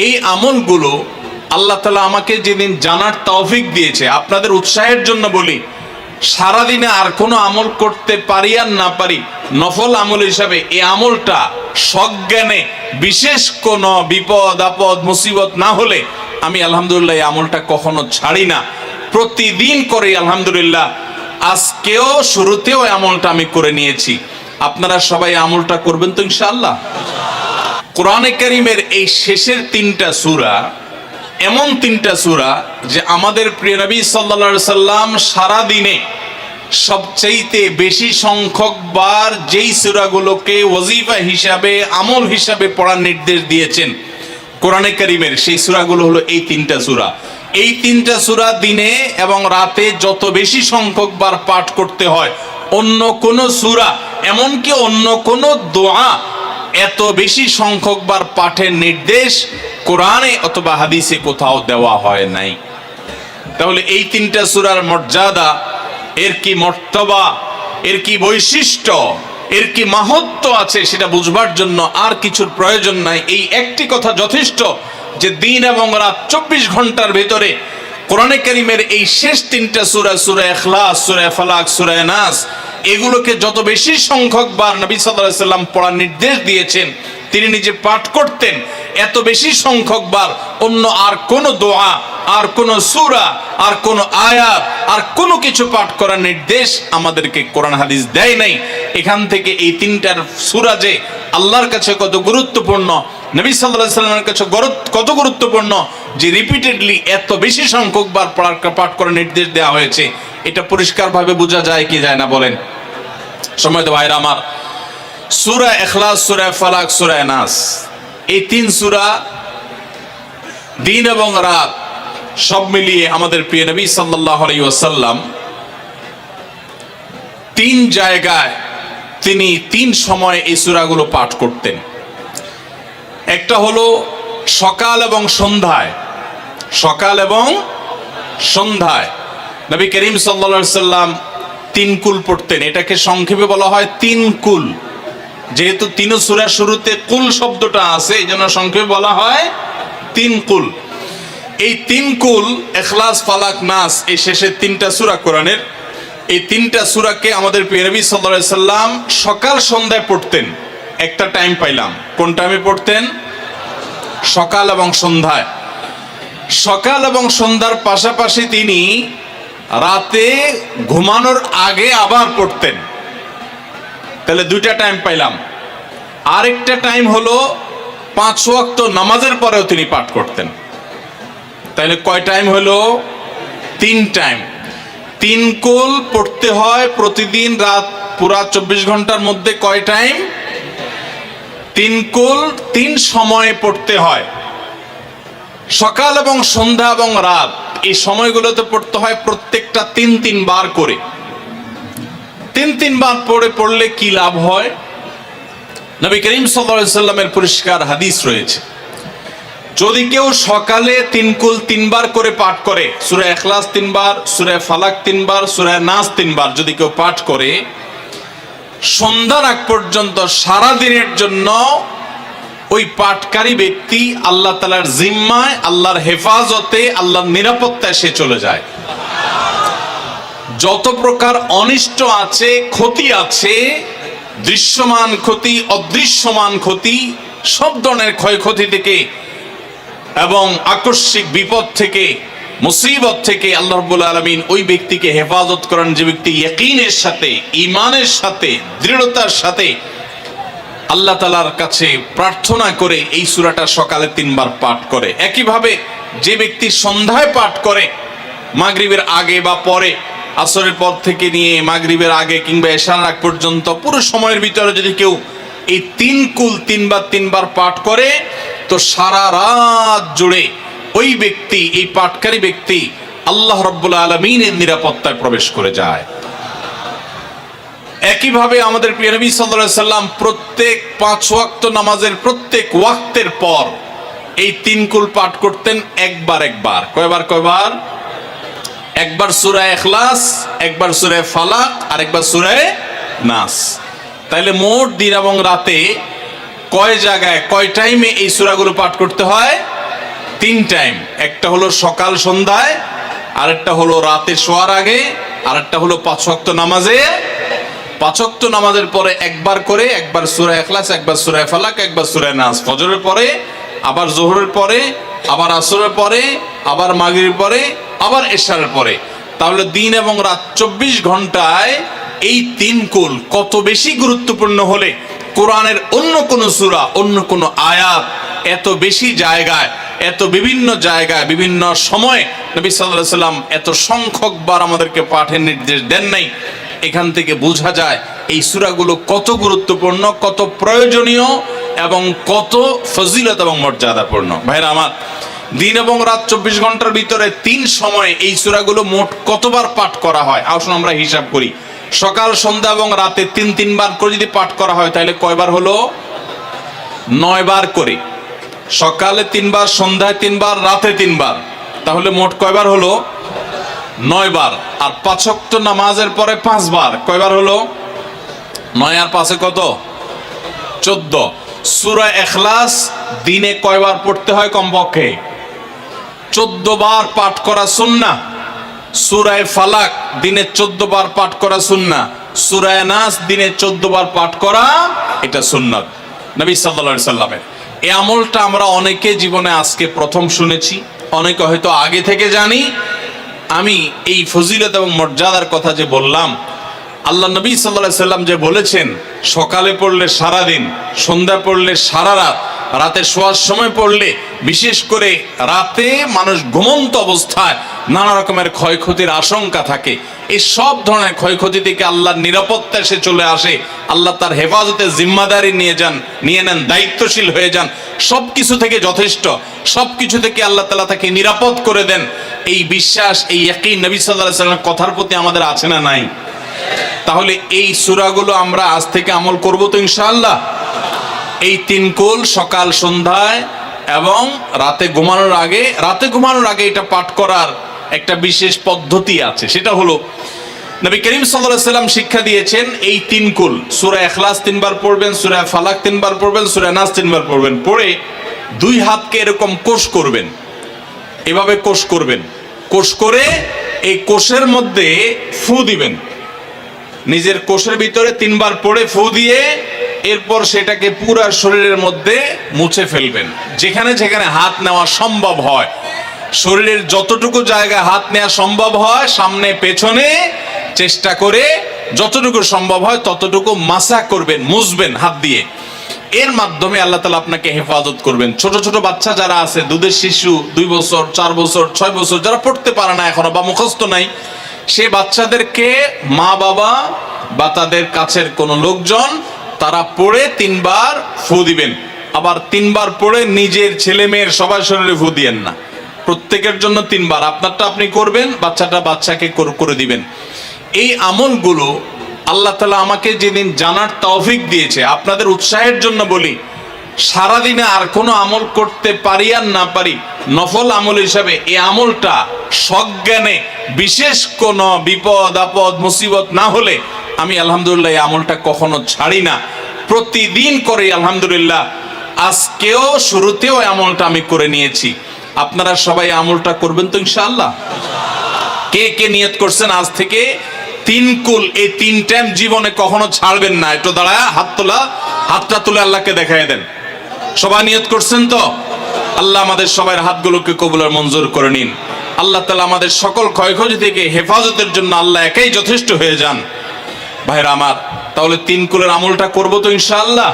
এই আমলগুলো আল্লাহ তাআলা আমাকে যেদিন জানার তৌফিক দিয়েছে, আপনাদের উৎসাহের জন্য বলি, সারাদিনে আর কোনো আমল করতে পারি আর না পারি, নফল আমল হিসাবে এই আমলটা সজ্ঞানে বিশেষ কোনো বিপদ আপদ মুসিবত না হলে আমি আলহামদুলিল্লাহ এই আমলটা কখনো ছাড়ি না, প্রতিদিন করি আলহামদুলিল্লাহ। আজকেও শুরুতেও আমলটা আমি করে নিয়েছি। আপনারা সবাই আমলটা করবেন তো ইনশাআল্লাহ। কোরআনে কারীমের এই শেষের তিনটা সূরা এমন তিনটা সূরা যে আমাদের প্রিয় নবী সাল্লাল্লাহু আলাইহি সাল্লাম সারা দিনে সবচাইতে বেশি সংখ্যক বার যেই সূরাগুলোকে ওয়াজিফা হিসাবে আমল হিসাবে পড়ার নির্দেশ দিয়েছেন কোরআনে কারীমের, সেই সূরাগুলো হলো এই তিনটা সূরা। এই তিনটা সূরা দিনে এবং রাতে যত বেশি সংখ্যক বার পাঠ করতে হয়, অন্য কোন সূরা এমনকি অন্য কোন দোয়া এত বেশি সংখ্যক বার পাঠের নির্দেশ কোরআনে অথবা হাদিসে কোথাও দেওয়া হয় নাই। তাহলে এই তিনটা সূরার মর্যাদা, এর কি মর্তবা, এর কি বৈশিষ্ট্য, এর কি মাহাত্ম্য আছে সেটা বুঝবার জন্য আর কিছুর প্রয়োজন নাই। এই একটি কথা যথেষ্ট যে দিন এবং রাত 24 ঘন্টার ভেতরে কোরআনে কারীমের এই শেষ তিনটা সূরা, সূরা ইখলাস, সূরা ফালাক, সূরা নাস, এগুলোকে যত বেশি সংখ্যক বার নবী সাল্লাল্লাহু আলাইহি সাল্লাম পড়ার নির্দেশ দিয়েছেন, তিনি নিজে পাঠ করতেন, এত বেশি সংখ্যক বার অন্য আর কোন দোয়া, আর কোন সূরা, আর কোন আয়াত, আর কোনো কিছু পাঠ করার নির্দেশ আমাদেরকে কোরআন হাদিস দেয় নাই। এখান থেকে এই তিনটার সূরা যে আল্লাহর কাছে কত গুরুত্বপূর্ণ, নবী সাল্লাল্লাহু আলাইহি সাল্লামের কাছে কত গুরুত্বপূর্ণ যে রিপিটেডলি এত বেশি সংখ্যক বার পাঠ করার নির্দেশ দেওয়া হয়েছে, এটা পরিষ্কারভাবে বোঝা যায় কি যায় না বলেন? সম্মানিত ভাইরা আমার, সূরা ইখলাস, সূরা ফালাক, সূরা নাস, এই তিন সূরা দিন এবং রাত সব মিলিয়ে আমাদের প্রিয় নবী সাল্লাল্লাহু আলাইহি ওয়াসাল্লাম তিন জায়গায় তিনি তিন সময় এই সূরাগুলো পাঠ করতেন। একটা হলো সকাল এবং সন্ধ্যায়, সকাল এবং সন্ধ্যায় নবী করিম সাল্লাল্লাহু আলাইহি ওয়াসাল্লাম তিন কুল পড়তেন। এটাকে সংক্ষেপে বলা হয় তিন কুল। যেহেতু তিন সূরার শুরুতে কুল শব্দটা আছে, এই জন্য সংক্ষেপে বলা হয় তিন কুল। এই তিন কুল ইখলাস, ফালাক, নাস, এই শেষের তিনটা সূরা কোরআনের, এই তিনটা সূরাকে আমাদের প্রিয় নবী সাল্লাল্লাহু আলাইহি ওয়াসাল্লাম সকাল সন্ধ্যায় পড়তেন। একটা টাইম পাইলাম, কোন টাইমে পড়তেন? সকাল এবং সন্ধ্যায়। সকাল এবং সন্ধ্যার পাশাপাশি তিনি রাতে ঘুমানোর আগে আবার পড়তেন। তাহলে দুইটা টাইম পাইলাম। আরেকটা টাইম হলো 5 ওয়াক্ত নামাজের পরেও তিনি পাঠ করতেন। তাহলে কয় টাইম হলো? 3 টাইম। 3 কুল পড়তে হয় প্রতিদিন রাত পুরা 24 ঘন্টার মধ্যে। কয় টাইম? 3 কুল 3 সময়ে পড়তে হয়। সকাল এবং সন্ধ্যা এবং রাত এই সময়গুলোতে পড়তে হয় প্রত্যেকটা 3 বার করে। 3 বার পড়লে কি লাভ হয়? নবী করিম সাল্লাল্লাহু আলাইহি সাল্লামের পরিষ্কার হাদিস রয়েছে, যদি কেউ সকালে 3 কুল 3 বার করে পাঠ করে, সূরা ইখলাস 3 বার, সূরা ফালাক 3 বার, সূরা নাস 3 বার যদি কেউ পাঠ করে, সন্ধ্যার আগ পর্যন্ত সারা দিনের জন্য ওই পাঠকারী ব্যক্তি আল্লাহ তাআলার জিম্মায়, আল্লাহর হেফাজতে, আল্লাহর নিরাপত্তায় সে চলে যায়। যত প্রকার অনিষ্ট আছে, ক্ষতি আছে, দৃশ্যমান ক্ষতি, অদৃশ্যমান ক্ষতি, সব ধরনের ক্ষয়ক্ষতি থেকে এবং আকস্মিক বিপদ থেকে, মুসিবত থেকে আল্লাহ রাব্বুল আলামিন ওই ব্যক্তিকে হেফাজত করেন যে ব্যক্তি ইয়াকিনের সাথে, ঈমানের সাথে, দৃঢ়তার সাথে আল্লাহ তাআলার কাছে প্রার্থনা করে এই সূরাটা সকালে 3 বার পাঠ করে। একইভাবে যে ব্যক্তি সন্ধ্যায় পাঠ করে, মাগরিবের আগে বা পরে, আসরের পর থেকে নিয়ে মাগরিবের আগে কিংবা এশার আগ পর্যন্ত পুরো সময়ের ভিতরে যদি কেউ এই 3 কুল 3 বার পাঠ করে, তো সারা রাত জুড়ে ওই ব্যক্তি, এই পাঠকারী ব্যক্তি আল্লাহ রাব্বুল আলামিনের নিরাপত্তায় প্রবেশ করে যায়। একইভাবে আমাদের প্রিয় নবী সাল্লাল্লাহু আলাইহি সাল্লাম প্রত্যেক 5 ওয়াক্ত নামাজের প্রত্যেক ওয়াক্তের পর এই 3 কুল পাঠ করতেন একবার। কয়বার? একবার সূরা ইখলাস, একবার সূরা ফালাক, আর একবার সূরা নাস। তাইলে মোট দিন এবং রাতে কয় জায়গায়, কয় টাইমে এই সূরাগুলো পাঠ করতে হয়? তিন টাইম, একটা হলো সকাল সন্ধ্যায়, আরেকটা হলো রাতে শোয়ার আগে, আরেকটা হলো 5 ওয়াক্ত নামাজে। 5 ওয়াক্ত নামাজের পরে একবার করে, একবার সূরা ইখলাস, একবার সূরা ফালাক, একবার সূরা নাস। ফজরের পরে, আবার যোহরের পরে, আবার আসরের পরে, আবার মাগরিবের পরে, আবার এশারের পরে। তাহলে দিন এবং রাত 24 ঘন্টায় এই তিন কুল কত বেশি গুরুত্বপূর্ণ হলে কোরআনের অন্য কোন সূরা, অন্য কোন আয়াত এত বেশি জায়গায়, এত বিভিন্ন জায়গায়, বিভিন্ন সময়ে নবী সাল্লাল্লাহু আলাইহি ওয়াসাল্লাম এত সংখ্যক বার আমাদেরকে পাঠের নির্দেশ দেন নাই। এখান থেকে বোঝা যায় এই সূরাগুলো কত গুরুত্বপূর্ণ, কত প্রয়োজনীয় এবং কত ফজিলত এবং মর্যাদাপূর্ণ। ভাইরা আমার, দিন এবং রাত 24 ঘন্টার ভিতরে 3 সময়ে এই সূরাগুলো মোট কতবার পাঠ করা হয়? আসুন আমরা হিসাব করি। সকাল, সন্ধ্যা এবং রাতে 3 বার করে যদি পাঠ করা হয় তাহলে কয়বার হলো? 9 বার করে। সকালে 3 বার, সন্ধ্যায় 3 বার, রাতে 3 বার, তাহলে মোট কয়বার হলো? 9 বার। আর 5 ওয়াক্ত নামাজের পরে 5 বার, কয়বার হলো? 9 আর 5 কত? 14। সূরা ইখলাস দিনে কয়বার পড়তে হয়? কমপক্ষে 14 বার পাঠ করা সুন্নাহ। সূরা ফালাক দিনে 14 বার পাঠ করা সুন্নাহ। সূরা নাস দিনে 14 বার পাঠ করা, এটা সুন্নাত নবী সাল্লাল্লাহু আলাইহি সাল্লামের। এই আমলটা আমরা অনেকে জীবনে আজকে প্রথম শুনেছি, অনেকে হয়তো আগে থেকে জানি। আমি এই ফজিলত এবং মর্যাদার কথা যে বললাম, আল্লাহ নবী সাল্লাল্লাহু আলাইহি সাল্লাম যে বলেছেন সকালে পড়লে সারা দিন, সন্ধ্যা পড়লে সারা রাত, রাতে শোয়ার সময় পড়লে, বিশেষ করে রাতে মানুষ ঘুমন্ত অবস্থায় নানা রকমের ক্ষয়ক্ষতির আশঙ্কা থাকে। এই সব ধরনের ক্ষয়ক্ষতি থেকে আল্লাহর নিরাপত্তা এসে চলে আসে। আল্লাহ তার হেফাজতে জিম্মাদারি নিয়ে নেন, দায়িত্বশীল হয়ে যান। সবকিছু থেকে যথেষ্ট, সবকিছু থেকে আল্লাহ তাআলা তাকে নিরাপদ করে দেন। এই বিশ্বাস, এই ইয়াকিন নবী সাল্লাল্লাহু আলাইহি সাল্লামের কথার প্রতি আমাদের আছে না নাই? তাহলে এই সূরাগুলো আমরা আজ থেকে আমল করব তো ইনশাআল্লাহ। এই 3 কুল সকাল, সন্ধ্যায় এবং রাতে ঘুমানোর আগে, এটা পাঠ করার একটা বিশেষ পদ্ধতি আছে। সেটা হলো নবী করিম সাল্লাল্লাহু আলাইহি সাল্লাম শিক্ষা দিয়েছেন এই 3 কুল। সূরা ইখলাস 3 বার পড়বেন, সূরা ফালাক 3 বার পড়বেন, সূরা নাস 3 বার পড়বেন। পড়ে 2 হাতকে এরকম কোষ করবেন, এভাবে কোষ করবেন। কোষ করে এই কোষের মধ্যে ফু দিবেন। নিজের কোষের ভিতরে 3 বার পড়ে ফু দিয়ে এরপর সেটাকে পুরো শরীরের মধ্যে মুছে ফেলবেন। যেখানে যেখানে হাত নেওয়া সম্ভব হয়, শরীরের যতটুকু জায়গায় হাত নেওয়া সম্ভব হয়, সামনে পেছনে চেষ্টা করে যতটুকু সম্ভব হয় ততটুকু মাসা করবেন, মুছবেন হাত দিয়ে। এর মাধ্যমে আল্লাহ তাআলা আপনাকে হেফাজত করবেন। ছোট ছোট বাচ্চা যারা আছে, দুধের শিশু, 2 বছর, 4 বছর, 6 বছর, যারা পড়তে পারে না এখনো বা মুখস্থ নাই, সে বাচ্চাদেরকে মা বাবা বা তাদের কাছের কোনো লোকজন তারা পড়ে 3 বার ফু দিবেন। আবার 3 বার পড়ে নিজের ছেলে মেয়ের সবার শরীরে ফু দিয়েন না, প্রত্যেকের জন্য 3 বার। আপনারটা আপনি করবেন, বাচ্চাকে করে দিবেন। এই আমলগুলো আল্লাহ তাআলা আমাকে যেদিন জানার তৌফিক দিয়েছে, আপনাদের উৎসাহের জন্য বলি, সারাদিনে আর কোনো আমল করতে পারি আর না পারি, নফল আমল হিসাবে এই আমলটা সজ্ঞানে, বিশেষ কোনো বিপদ আপদ মুসিবত না হলে আমি আলহামদুলিল্লাহ এই আমলটা কখনো ছাড়ি না, প্রতিদিন করি আলহামদুলিল্লাহ। আজকেও শুরুতেও আমলটা আমি করে নিয়েছি। আপনারা সবাই আমলটা করবেন তো ইনশাআল্লাহ? কে কে নিয়ত করছেন আজ থেকে 3 কুল, এই 3 টাইম জীবনে কখনো ছাড়বেন না? একটু দাঁড়ায় হাতটা তুলে আল্লাহকে দেখায় দেন। সবাই নিয়ত করছেন তো? আল্লাহ আমাদের সবার হাতগুলোকে কবুল আর মঞ্জুর করে নিন। আল্লাহ তাআলা আমাদের সকল ক্ষয়ক্ষতি থেকে হেফাজতের জন্য আল্লাহ একাই যথেষ্ট হয়ে যান। ভাইরা আমার, তাহলে 3 কুলের আমলটা করবো তো ইনশাআল্লাহ?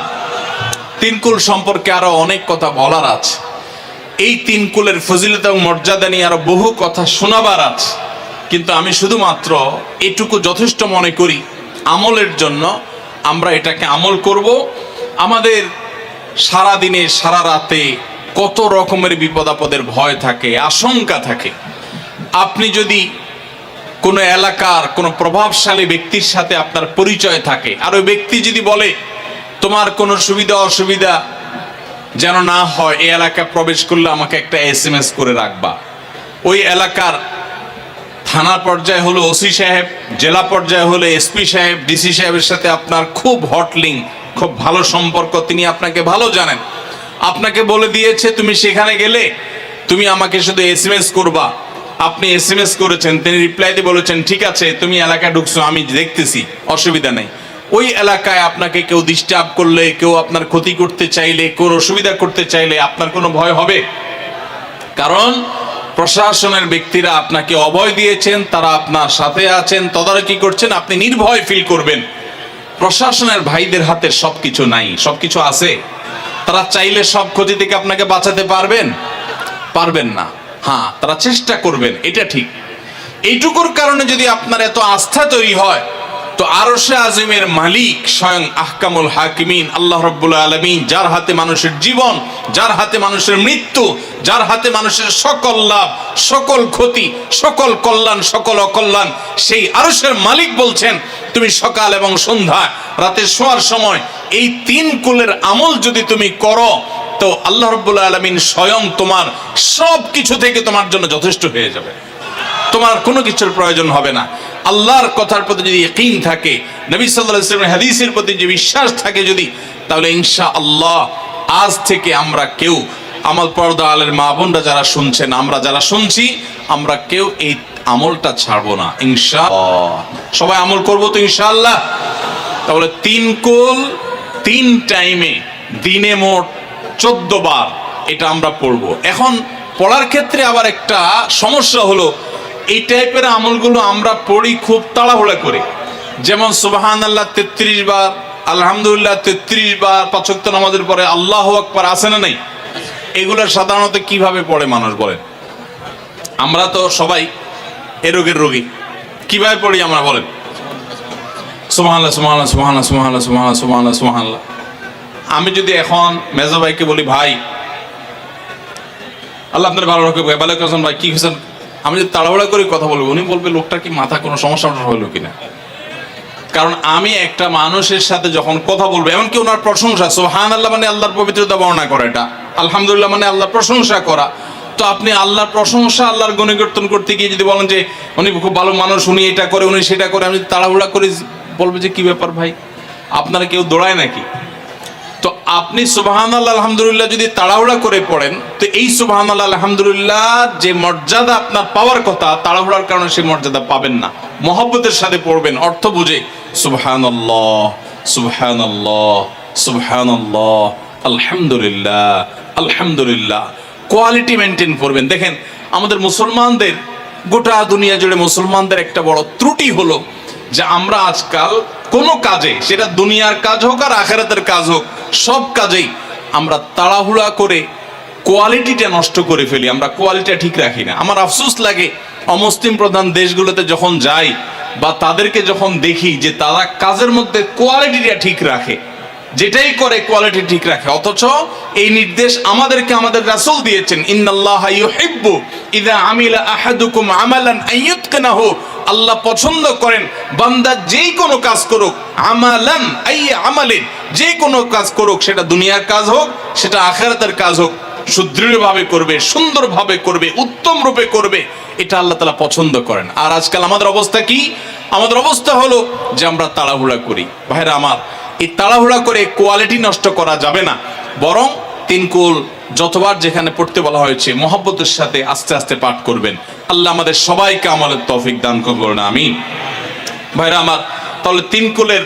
3 কুল সম্পর্কে আরো অনেক কথা বলার আছে। এই 3 কুলের ফজিলত এবং মর্যাদা নিয়ে আরো বহু কথা শোনাবার আছে, কিন্তু আমি শুধুমাত্র এটুকু যথেষ্ট মনে করি আমলের জন্য। আমরা এটাকে আমল করব। আমাদের সারা দিনে সারা রাতে কত রকমের বিপদ আপদের ভয় থাকে, আশঙ্কা থাকে। আপনি যদি কোনো এলাকার কোনো প্রভাবশালী ব্যক্তির সাথে আপনার পরিচয় থাকে, আর ওই ব্যক্তি যদি বলে তোমার কোনো সুবিধা অসুবিধা যেন না হয়, এই এলাকায় প্রবেশ করলে আমাকে একটা SMS করে রাখবা। ওই এলাকার থানা পর্যায়ে হলো ওসি সাহেব, জেলা পর্যায়ে হলো SP সাহেব, DC সাহেবের সাথে আপনার খুব হট লিঙ্ক, খুব ভালো সম্পর্ক, তিনি আপনাকে ভালো জানেন। আপনাকে বলে দিয়েছে তুমি সেখানে গেলে তুমি আমাকে শুধু SMS করবা। আপনি SMS করেছেন, তিনি রিপ্লাইতে বলেছেন ঠিক আছে তুমি এলাকায় ঢুকছো আমি দেখতেছি, অসুবিধা নেই। ওই এলাকায় আপনাকে কেউ ডিস্টার্ব করলে, কেউ আপনার ক্ষতি করতে চাইলে, কোন অসুবিধা করতে চাইলে আপনার কোনো ভয় হবে? কারণ প্রশাসনের ব্যক্তিরা আপনাকে অভয় দিয়েছেন, তারা আপনার সাথে আছেন, তদারকি করছেন, আপনি নির্ভয় ফিল করবেন। প্রশাসনের ভাইদের হাতে সবকিছু নাই, সবকিছু আছে। তারা চাইলে সব ক্ষতি থেকে আপনাকে বাঁচাতে পারবেন না। হ্যাঁ, তারা চেষ্টা করবেন, এটা ঠিক। এইটুকুর কারণে যদি আপনার এত আস্থা তৈরি হয়, তো আরশে আযমের মালিক স্বয়ং আহকামুল হাকিমিন আল্লাহ রাব্বুল আলামিন, যার হাতে মানুষের জীবন, যার হাতে মানুষের মৃত্যু, যার হাতে মানুষের সকল লাভ, সকল ক্ষতি, সকল কল্যাণ, সকল অকল্যাণ, সেই আরশের মালিক বলছেন তুমি সকাল এবং সন্ধ্যা, রাতে শোয়ার সময় এই 3 কুলের আমল যদি তুমি করো, তো আল্লাহ রাব্বুল আলামিন স্বয়ং তোমার সব কিছু থেকে তোমার জন্য যথেষ্ট হয়ে যাবে। তোমার কোনো কিছুর প্রয়োজন হবে না। আল্লাহর কথার প্রতি যদি ইয়াকিন থাকে, নবী সাল্লাল্লাহু আলাইহি ওয়াসাল্লামের হাদিসের প্রতি যে বিশ্বাস থাকে যদি, তাহলে ইনশাআল্লাহ আজ থেকে আমরা কেউ, আমল পর্দা আলের মা বোনরা যারা শুনছেন, আমরা যারা শুনছি, আমরা কেউ এই আমলটা ছাড়বো না ইনশাআল্লাহ। সবাই আমল করবো তো ইনশাআল্লাহ। তাহলে 3 কুল 3 টাইমে দিনে মোট 14 বার এটা আমরা পড়বো। এখন পড়ার ক্ষেত্রে আবার একটা সমস্যা হলো, এই টাইপের আমলগুলো আমরা পড়ি খুব তাড়াহুড়া করে। যেমন সুবহানাল্লাহ 33 বার, আলহামদুলিল্লাহ 33 বার, 5 ওয়াক্ত নামাজের পরে আল্লাহু আকবার, আছে না নাই? এগুলো সাধারণত কিভাবে পড়ে মানুষ বলেন? আমরা তো সবাই এ রোগের রোগী। কিভাবে পড়ি আমরা বলেন? সুবহানাল্লাহ সুবহানাল্লাহ সুবহানাল্লাহ সুবহানাল্লাহ সুবহানাল্লাহ সুবহানাল্লাহ সুবহানাল্লাহ। আমি যদি এখন মেজো ভাইকে বলি ভাই আল্লাহ আপনার ভালো রাখবে, ভালো করছেন ভাই, কি হয়েছেন, আমি যদি তাড়াহুড়া করে কথা বলবো, উনি বলবে লোকটা কি মাথা কোনো সমস্যা হলো কিনা। কারণ আমি একটা মানুষের সাথে যখন কথা বলবো, এমনকি ওনার প্রশংসা, সুবহানাল্লাহ মানে আল্লাহর পবিত্রতা বর্ণনা করা, এটা আলহামদুলিল্লাহ মানে আল্লাহর প্রশংসা করা। তো আপনি আল্লাহর প্রশংসা, আল্লাহর গুণকীর্তন করতে গিয়ে যদি বলেন যে উনি খুব ভালো মানুষ, উনি এটা করে, উনি সেটা করে, আমি তাড়াহুড়া করে বলবো যে কি ব্যাপার ভাই, আপনারা কেউ দৌড়ায় নাকি? তো আপনি সুবহানাল্লাহ আলহামদুলিল্লাহ যদি তাড়াহুড়া করে পড়েন, তো এই সুবহানাল্লাহ আলহামদুলিল্লাহ যে মর্যাদা আপনার পাওয়ার কথা, তাড়াহুড়ার কারণে সেই মর্যাদা পাবেন না। মহব্বতের সাথে পড়বেন, অর্থ বুঝে, সুবহানাল্লাহ সুবহানাল্লাহ সুবহানাল্লাহ আলহামদুলিল্লাহ আলহামদুলিল্লাহ। কোয়ালিটি মেনটেন করবেন। দেখেন আমাদের মুসলমানদের, গোটা দুনিয়া জুড়ে মুসলমানদের একটা বড় ত্রুটি হলো যে আমরা আজকাল কোনো কাজে, সেটা দুনিয়ার কাজ হোক আর আখিরাতের কাজ হোক, সব কাজেই আমরা তাড়াহুড়া করে কোয়ালিটিটা নষ্ট করে ফেলি, আমরা কোয়ালিটিটা ঠিক রাখি না। আমার আফসোস লাগে অমুসলিম প্রধান দেশগুলোতে যখন যাই বা তাদেরকে যখন দেখি যে তারা কাজের মধ্যে কোয়ালিটিটা ঠিক রাখে, যেটাই করে কোয়ালিটি ঠিক রাখে, অথচ এই নির্দেশ আমাদেরকে আমাদের রাসূল দিয়েছেন, ইন্নাল্লাহা ইউহিব্বু ইযা আমিলা আহাদুকুম আমালান আইয়ুতকিনাহু। আল্লাহ পছন্দ করেন বান্দা যেই কোনো কাজ করুক, আমালান আই আমালিন, যে কোনো কাজ করুক, সেটা দুনিয়ার কাজ হোক, সেটা আখিরাতের কাজ হোক, সুদৃঢ়ভাবে করবে, সুন্দরভাবে করবে, উত্তম রূপে করবে, এটা আল্লাহ তাআলা পছন্দ করেন। আর আজকাল আমাদের অবস্থা কি? আমাদের অবস্থা হলো যে আমরা তাড়াহুড়া করি। ভাইরা আমার, এই তাড়াহুড়া করে কোয়ালিটি নষ্ট করা যাবে না, বরং 3 কুল যতবার যেখানে পড়তে বলা হয়েছে মহব্বতের সাথে আস্তে আস্তে পাঠ করবেন। আল্লাহ আমাদের সবাইকে আমলের তৌফিক দান করুন, আমিন। ভাইরা আমার, তাহলে 3 কুলের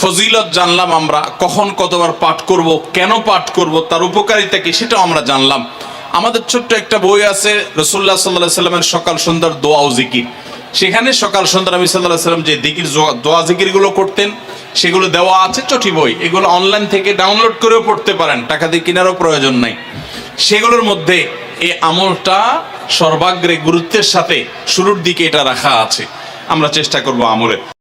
ফজিলত জানলাম আমরা, কখন কতবার পাঠ করব, কেন পাঠ করব, তার উপকারিতা কি সেটাও আমরা জানলাম। আমাদের ছোট্ট একটা বই আছে রাসূলুল্লাহ সাল্লাল্লাহু আলাইহি সাল্লামের সকাল সন্ধ্যার দোয়া ও জিকির। সেখানে সকাল সন্ধ্যা নবী সাল্লাল্লাহু আলাইহি সাল্লাম যে জিকির, দোয়া জিকিরগুলো করতেন সেগুলো দেওয়া আছে, চটি বই। এগুলো অনলাইন থেকে ডাউনলোড করেও পড়তে পারেন, টাকা দিয়ে কেনারও প্রয়োজন নাই। সেগুলোর মধ্যে এই আমলটা সর্বাগ্রে গুরুত্বের সাথে শুরুর দিকে এটা রাখা আছে। আমরা চেষ্টা করব আমলের।